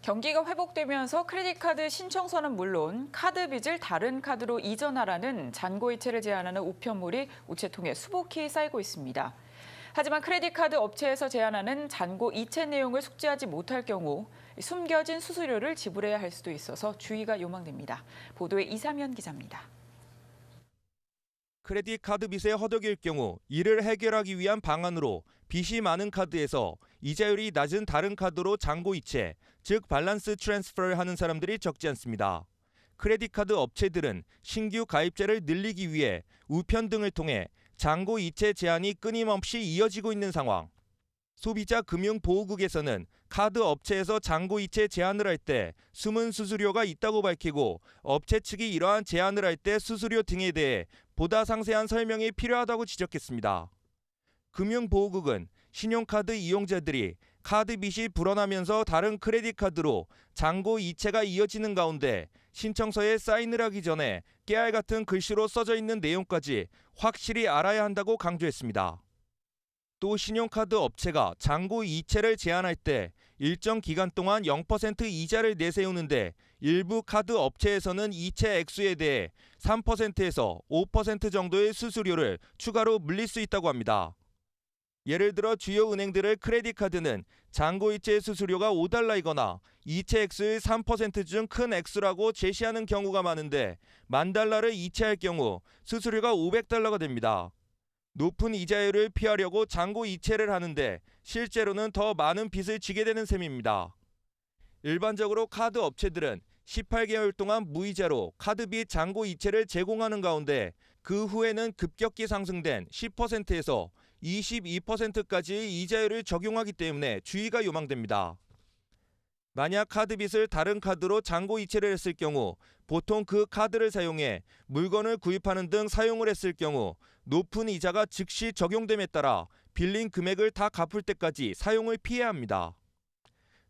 경기가 회복되면서 크레딧카드 신청서는 물론 카드 빚을 다른 카드로 이전하라는 잔고이체를 제한하는 우편물이 우체통에 수북히 쌓이고 있습니다. 하지만 크레딧카드 업체에서 제한하는 잔고이체 내용을 숙지하지 못할 경우 숨겨진 수수료를 지불해야 할 수도 있어서 주의가 요망됩니다. 보도에 이삼현 기자입니다. 크레딧 카드 빚에 허덕일 경우 이를 해결하기 위한 방안으로 빚이 많은 카드에서 이자율이 낮은 다른 카드로 잔고이체, 즉 밸런스 트랜스퍼를 하는 사람들이 적지 않습니다. 크레딧 카드 업체들은 신규 가입자를 늘리기 위해 우편 등을 통해 잔고이체 제한이 끊임없이 이어지고 있는 상황. 소비자금융보호국에서는 카드 업체에서 잔고이체 제한을 할 때 숨은 수수료가 있다고 밝히고 업체 측이 이러한 제한을 할 때 수수료 등에 대해 보다 상세한 설명이 필요하다고 지적했습니다. 금융보호국은 신용카드 이용자들이 카드 빚이 불어나면서 다른 크레딧 카드로 잔고이체가 이어지는 가운데 신청서에 사인을 하기 전에 깨알 같은 글씨로 써져 있는 내용까지 확실히 알아야 한다고 강조했습니다. 또 신용카드 업체가 잔고이체를 제한할 때 일정 기간 동안 0% 이자를 내세우는데 일부 카드 업체에서는 이체 액수에 대해 3%에서 5% 정도의 수수료를 추가로 물릴 수 있다고 합니다. 예를 들어 주요 은행들의 크레딧 카드는 잔고이체 수수료가 $5이거나 이체 액수의 3% 중 큰 액수라고 제시하는 경우가 많은데 $10,000를 이체할 경우 수수료가 $500가 됩니다. 높은 이자율을 피하려고 잔고이체를 하는데 실제로는 더 많은 빚을 지게 되는 셈입니다. 일반적으로 카드 업체들은 18개월 동안 무이자로 카드빚 잔고이체를 제공하는 가운데 그 후에는 급격히 상승된 10%에서 22%까지의 이자율을 적용하기 때문에 주의가 요망됩니다. 만약 카드빚을 다른 카드로 잔고이체를 했을 경우 보통 그 카드를 사용해 물건을 구입하는 등 사용을 했을 경우 높은 이자가 즉시 적용됨에 따라 빌린 금액을 다 갚을 때까지 사용을 피해야 합니다.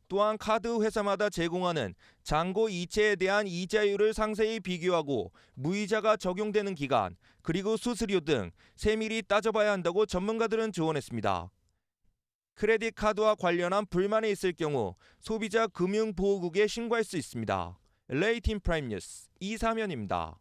또한 카드 회사마다 제공하는 잔고이체에 대한 이자율을 상세히 비교하고 무이자가 적용되는 기간, 그리고 수수료 등 세밀히 따져봐야 한다고 전문가들은 조언했습니다. 크레딧 카드와 관련한 불만이 있을 경우 소비자금융보호국에 신고할 수 있습니다. LA팀 프라임 뉴스 이삼현입니다.